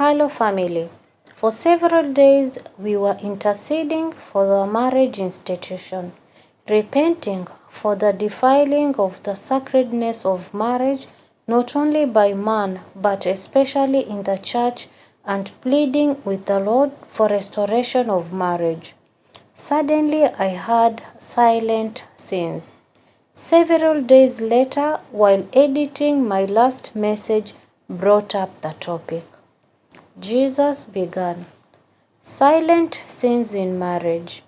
Hello family. For several days we were interceding for the marriage institution, repenting for the defiling of the sacredness of marriage not only by man but especially in the church, and pleading with the Lord for restoration of marriage. Suddenly I heard silent sins. Several days later, while editing my last message, brought up the topic. Jesus began, silent sins in marriage.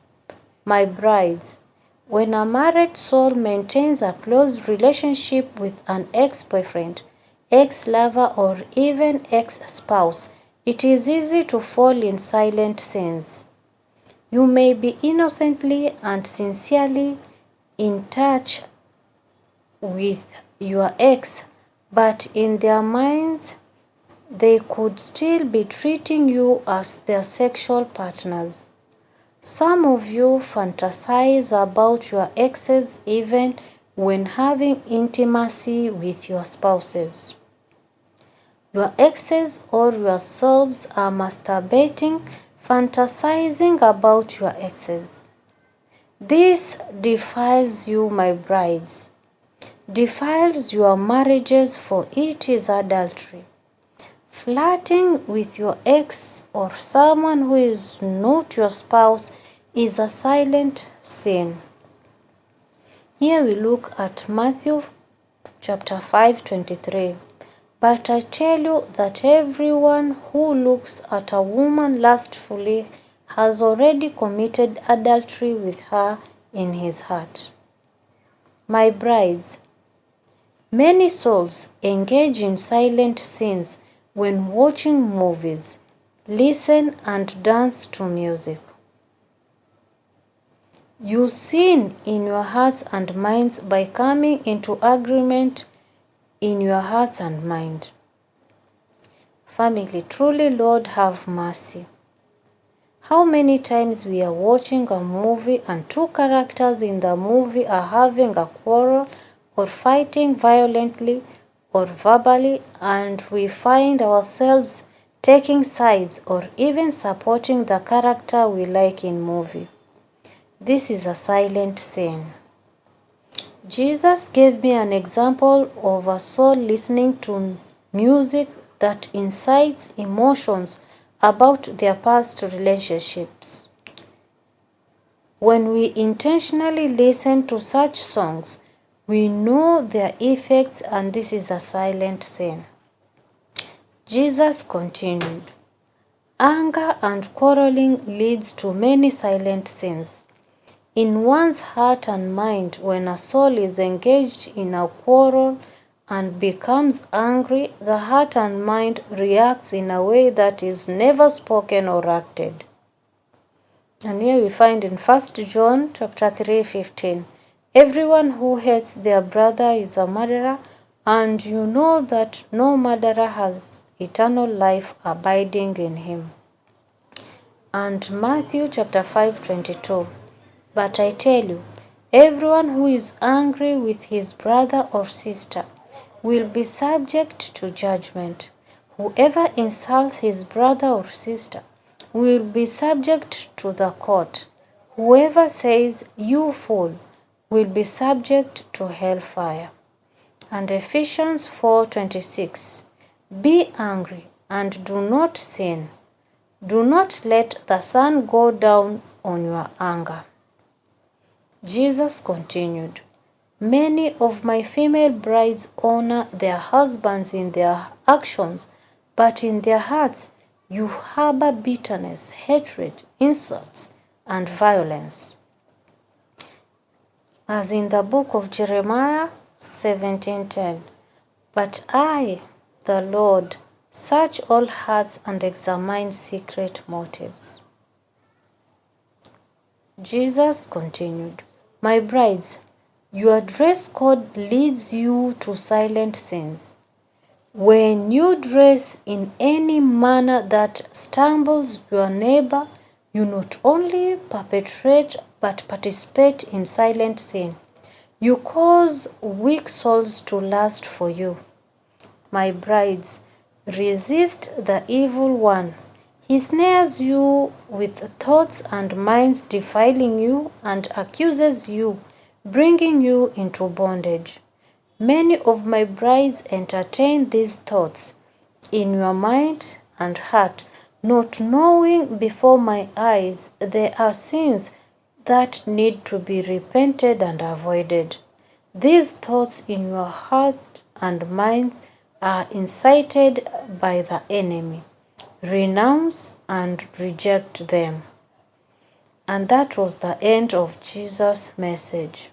My brides, when a married soul maintains a close relationship with an ex-boyfriend, ex-lover, or even ex-spouse, it is easy to fall in silent sins. You may be innocently and sincerely in touch with your ex, but in their minds, they could still be treating you as their sexual partners. Some of you fantasize about your exes even when having intimacy with your spouses. Your exes or yourselves are masturbating, fantasizing about your exes. This defiles you, my brides, defiles your marriages, for it is adultery. Flirting with your ex or someone who is not your spouse is a silent sin. Here we look at Matthew chapter 5:23. But I tell you that everyone who looks at a woman lustfully has already committed adultery with her in his heart. My brides, many souls engage in silent sins when watching movies, listen and dance to music. You sin in your hearts and minds by coming into agreement in your hearts and mind. Family, truly, Lord, have mercy. How many times we are watching a movie and two characters in the movie are having a quarrel or fighting violently or verbally, and we find ourselves taking sides or even supporting the character we like in movie. This is a silent sin. Jesus gave me an example of a soul listening to music that incites emotions about their past relationships. When we intentionally listen to such songs, we know their effects, and this is a silent sin. Jesus continued, anger and quarreling leads to many silent sins. In one's heart and mind, when a soul is engaged in a quarrel and becomes angry, the heart and mind reacts in a way that is never spoken or acted. And here we find in 1 John chapter 3:15, everyone who hates their brother is a murderer, and you know that no murderer has eternal life abiding in him. And Matthew chapter 5:22, but I tell you, everyone who is angry with his brother or sister will be subject to judgment. Whoever insults his brother or sister will be subject to the court. Whoever says, you fool, will be subject to hellfire. And Ephesians 4:26, be angry and do not sin. Do not let the sun go down on your anger. Jesus continued, many of my female brides honor their husbands in their actions, but in their hearts you harbor bitterness, hatred, insults, and violence. As in the book of Jeremiah 17:10, but I, the Lord, search all hearts and examine secret motives. Jesus continued, my brides, your dress code leads you to silent sins. When you dress in any manner that stumbles your neighbor, you not only perpetrate but participate in silent sin. You cause weak souls to lust for you. My brides, Resist the evil one. He snares you with thoughts and minds, defiling you, and accuses you, bringing you into bondage. Many of my brides entertain these thoughts in your mind and heart, not knowing before my eyes there are sins that need to be repented and avoided. These thoughts in your heart and minds are incited by the enemy. Renounce and reject them. And that was the end of Jesus' message.